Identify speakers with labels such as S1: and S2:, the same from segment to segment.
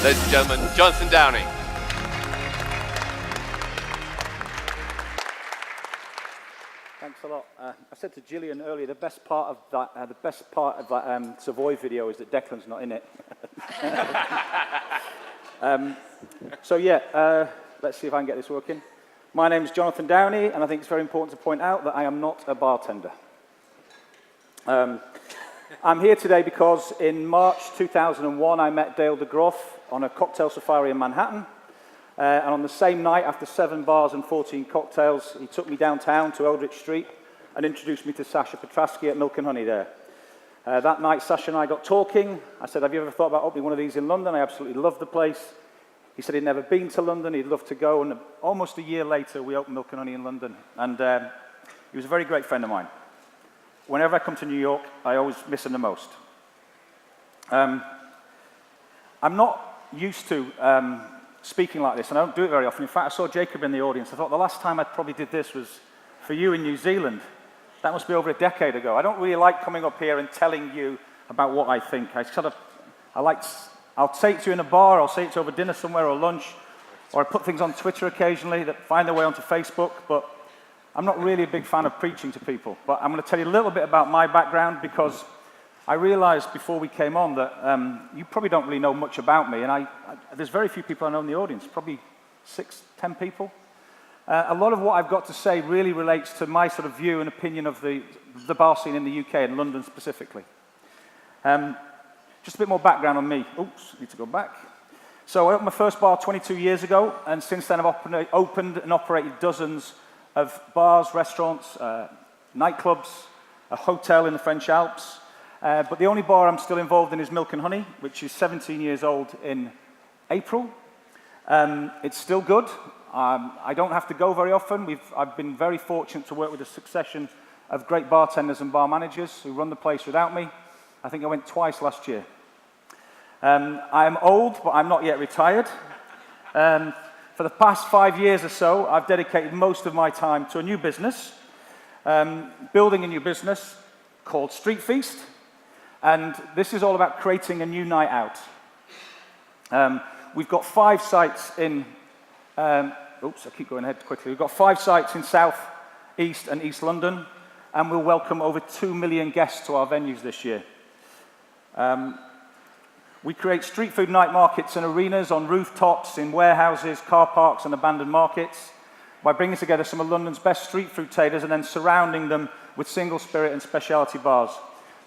S1: Ladies and gentlemen, Jonathan Downey.
S2: Thanks a lot. I said to Gillian earlier, the best part of that Savoy video is that Declan's not in it. Let's see if I can get this working. My name is Jonathan Downey, and I think it's very important to point out that I am not a bartender. I'm here today because in March 2001, I met Dale DeGroff on a cocktail safari in Manhattan. And on the same night, after 7 bars and 14 cocktails, he took me downtown to Eldridge Street and introduced me to Sasha Petrasky at Milk and Honey there. That night, Sasha and I got talking. I said, have you ever thought about opening one of these in London? I absolutely loved the place. He said he'd never been to London, he'd love to go, and almost a year later, we opened Milk and Honey in London. And he was a very great friend of mine. Whenever I come to New York, I always miss him the most. I'm not used to speaking like this, and I don't do it very often. In fact, I saw Jacob in the audience. I thought the last time I probably did this was for you in New Zealand. That must be over a decade ago. I don't really like coming up here and telling you about what I think. I'll say it to you in a bar, I'll say it to you over dinner somewhere or lunch, or I put things on Twitter occasionally that find their way onto Facebook, but I'm not really a big fan of preaching to people. But I'm going to tell you a little bit about my background because I realized before we came on that you probably don't really know much about me, and there's very few people I know in the audience, probably 6, 10 people. A lot of what I've got to say really relates to my sort of view and opinion of the bar scene in the UK and London specifically. Just a bit more background on me. Oops, need to go back. So I opened my first bar 22 years ago, and since then I've opened and operated dozens of bars, restaurants, nightclubs, a hotel in the French Alps. But the only bar I'm still involved in is Milk and Honey, which is 17 years old in April. It's still good. I don't have to go very often. I've been very fortunate to work with a succession of great bartenders and bar managers who run the place without me. I think I went twice last year. I'm old, but I'm not yet retired. For the past 5 years or so, I've dedicated most of my time to a new business, building a new business called Street Feast. And this is all about creating a new night out. We've got 5 sites in, I keep going ahead quickly. We've got 5 sites in South, East and East London, and we'll welcome over 2 million guests to our venues this year. We create street food night markets and arenas on rooftops, in warehouses, car parks and abandoned markets by bringing together some of London's best street food traders and then surrounding them with single spirit and specialty bars.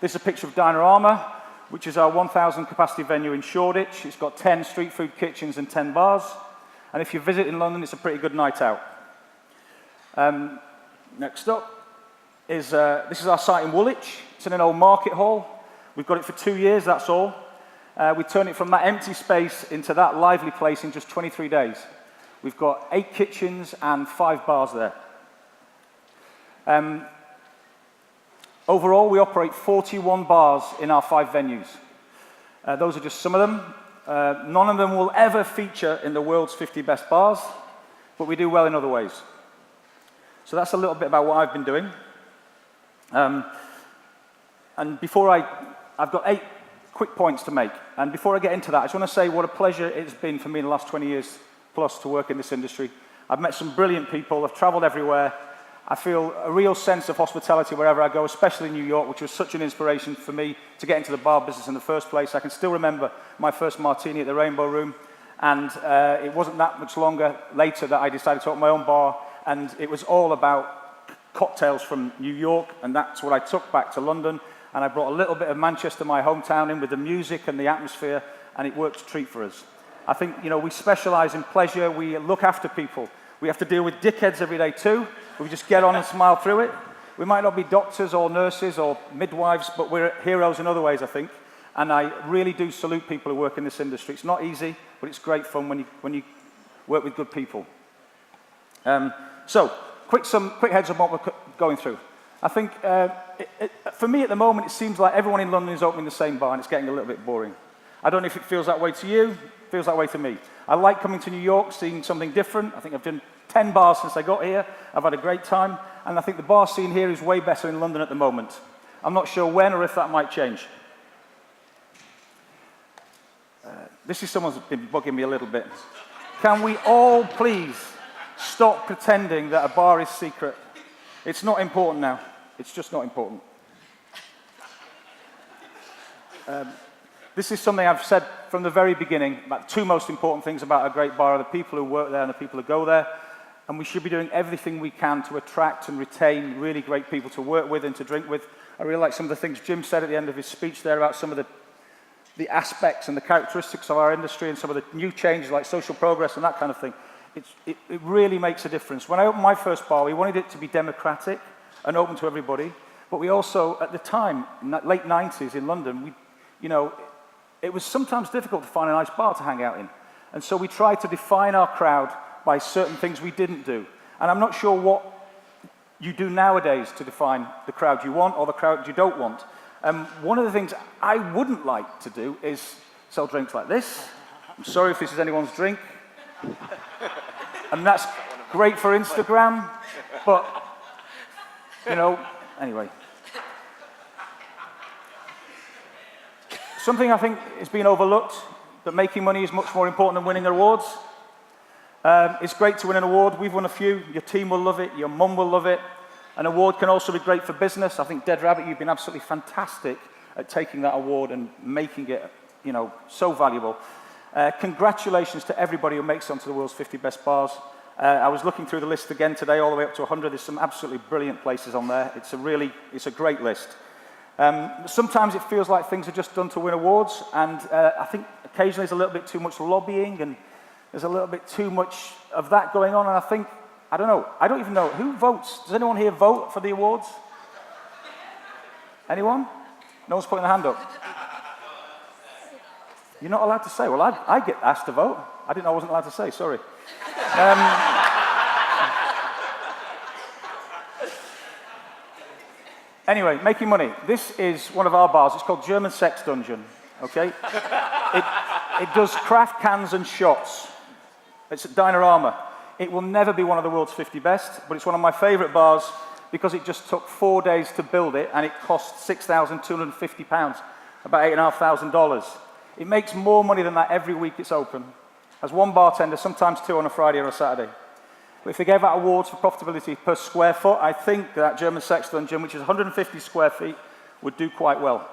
S2: This is a picture of Dinorama, which is our 1,000 capacity venue in Shoreditch. It's got 10 street food kitchens and 10 bars. And if you visit in London, it's a pretty good night out. Next up is, this is our site in Woolwich. It's in an old market hall. We've got it for 2 years, that's all. We turned it from that empty space into that lively place in just 23 days. We've got 8 kitchens and 5 bars there. Overall, we operate 41 bars in our 5 venues. Those are just some of them. None of them will ever feature in the world's 50 best bars, but we do well in other ways. So that's a little bit about what I've been doing. And I've got 8 quick points to make. And before I get into that, I just want to say what a pleasure it's been for me in the last 20 years plus to work in this industry. I've met some brilliant people. I've traveled everywhere. I feel a real sense of hospitality wherever I go, especially in New York, which was such an inspiration for me to get into the bar business in the first place. I can still remember my first martini at the Rainbow Room, and it wasn't that much longer later that I decided to open my own bar, and it was all about cocktails from New York, and that's what I took back to London, and I brought a little bit of Manchester, my hometown, in with the music and the atmosphere, and it worked a treat for us. I think, we specialize in pleasure, we look after people. We have to deal with dickheads every day too. We just get on and smile through it. We might not be doctors or nurses or midwives, but we're heroes in other ways, I think. And I really do salute people who work in this industry. It's not easy, but it's great fun when you work with good people. So, quick heads up on what we're going through. I think, for me at the moment, it seems like everyone in London is opening the same bar, and it's getting a little bit boring. I don't know if it feels that way to you. It feels that way to me. I like coming to New York, seeing something different. I think I've done 10 bars since I got here. I've had a great time, and I think the bar scene here is way better in London at the moment. I'm not sure when or if that might change. This is someone's been bugging me a little bit. Can we all please stop pretending that a bar is secret? It's not important now. It's just not important. This is something I've said from the very beginning. About the two most important things about a great bar are the people who work there and the people who go there. And we should be doing everything we can to attract and retain really great people to work with and to drink with. I really like some of the things Jim said at the end of his speech there about some of the aspects and the characteristics of our industry and some of the new changes like social progress and that kind of thing. It really makes a difference. When I opened my first bar, we wanted it to be democratic and open to everybody. But we also, at the time, in the late 90s in London, it was sometimes difficult to find a nice bar to hang out in. And so we tried to define our crowd by certain things we didn't do. And I'm not sure what you do nowadays to define the crowd you want or the crowd you don't want. One of the things I wouldn't like to do is sell drinks like this. I'm sorry if this is anyone's drink. And that's great for Instagram, but, anyway. Something I think is being overlooked, that making money is much more important than winning awards. It's great to win an award. We've won a few. Your team will love it. Your mum will love it. An award can also be great for business. I think, Dead Rabbit, you've been absolutely fantastic at taking that award and making it, so valuable. Congratulations to everybody who makes it onto the world's 50 best bars. I was looking through the list again today, all the way up to 100. There's some absolutely brilliant places on there. It's a great list. Sometimes it feels like things are just done to win awards, and I think occasionally there's a little bit too much lobbying, and there's a little bit too much of that going on, and I don't even know, who votes? Does anyone here vote for the awards? Anyone? No one's putting their hand up. You're not allowed to say. Well, I get asked to vote. I didn't know I wasn't allowed to say, sorry. Anyway, making money. This is one of our bars. It's called German Sex Dungeon, okay? It does craft cans and shots. It's at Dinorama. It will never be one of the world's 50 best, but it's one of my favorite bars because it just took 4 days to build it and it cost £6,250, about $8,500. It makes more money than that every week it's open. Has one bartender, sometimes two on a Friday or a Saturday. But if they gave out awards for profitability per square foot, I think that German Sex Dungeon, which is 150 square feet, would do quite well.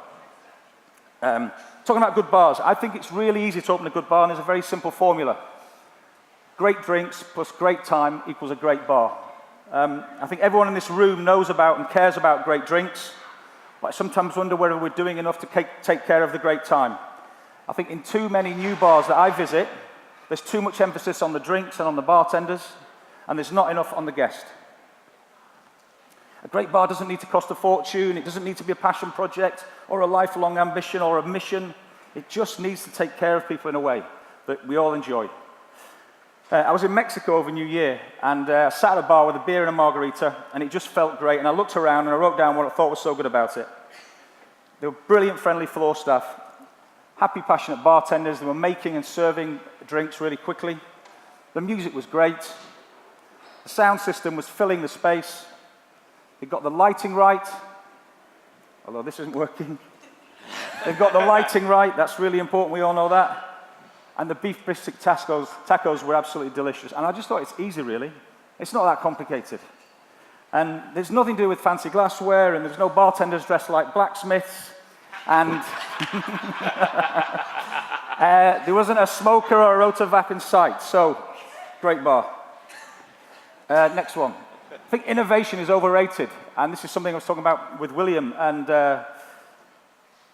S2: Talking about good bars, I think it's really easy to open a good bar, and there's a very simple formula. Great drinks plus great time equals a great bar. I think everyone in this room knows about and cares about great drinks, but I sometimes wonder whether we're doing enough to take care of the great time. I think in too many new bars that I visit, there's too much emphasis on the drinks and on the bartenders, and there's not enough on the guest. A great bar doesn't need to cost a fortune, it doesn't need to be a passion project or a lifelong ambition or a mission. It just needs to take care of people in a way that we all enjoy. I was in Mexico over New Year, and I sat at a bar with a beer and a margarita, and it just felt great, and I looked around and I wrote down what I thought was so good about it. They were brilliant, friendly floor staff, happy, passionate bartenders. They were making and serving drinks really quickly. The music was great. The sound system was filling the space. They got the lighting right, although this isn't working. They've got the lighting right, that's really important, we all know that. And the beef brisket tacos were absolutely delicious. And I just thought it's easy, really. It's not that complicated. And there's nothing to do with fancy glassware, and there's no bartenders dressed like blacksmiths. And there wasn't a smoker or a rotovac in sight. So, great bar. Next one. I think innovation is overrated. And this is something I was talking about with William. And I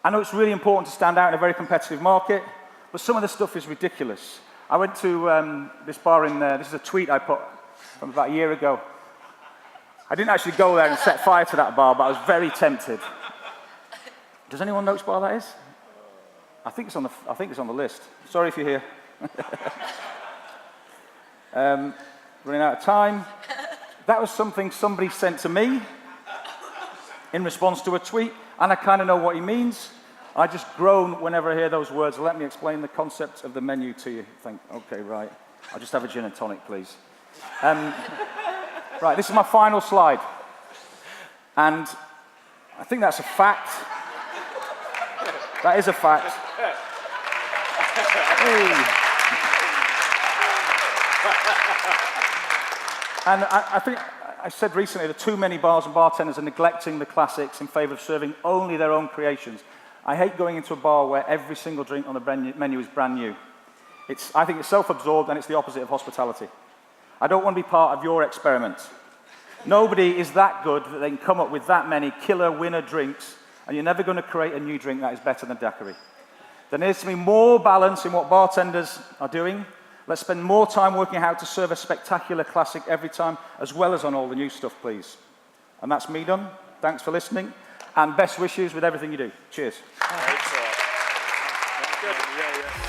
S2: know it's really important to stand out in a very competitive market, but some of the stuff is ridiculous. I went to this bar in, this is a tweet I put from about a year ago. I didn't actually go there and set fire to that bar, but I was very tempted. Does anyone know which bar that is? I think it's on the list. Sorry if you're here. Running out of time. That was something somebody sent to me in response to a tweet, and I kind of know what he means. I just groan whenever I hear those words. Let me explain the concept of the menu to you. Okay, right. I'll just have a gin and tonic, please. Right, this is my final slide. And I think that's a fact. That is a fact. And I think I said recently that too many bars and bartenders are neglecting the classics in favour of serving only their own creations. I hate going into a bar where every single drink on the menu is brand new. I think it's self-absorbed and it's the opposite of hospitality. I don't want to be part of your experiment. Nobody is that good that they can come up with that many killer winner drinks, and you're never going to create a new drink that is better than daiquiri. There needs to be more balance in what bartenders are doing. Let's spend more time working out how to serve a spectacular classic every time, as well as on all the new stuff, please. And that's me done. Thanks for listening, and best wishes with everything you do. Cheers.
S1: Thanks a lot. Good. Yeah.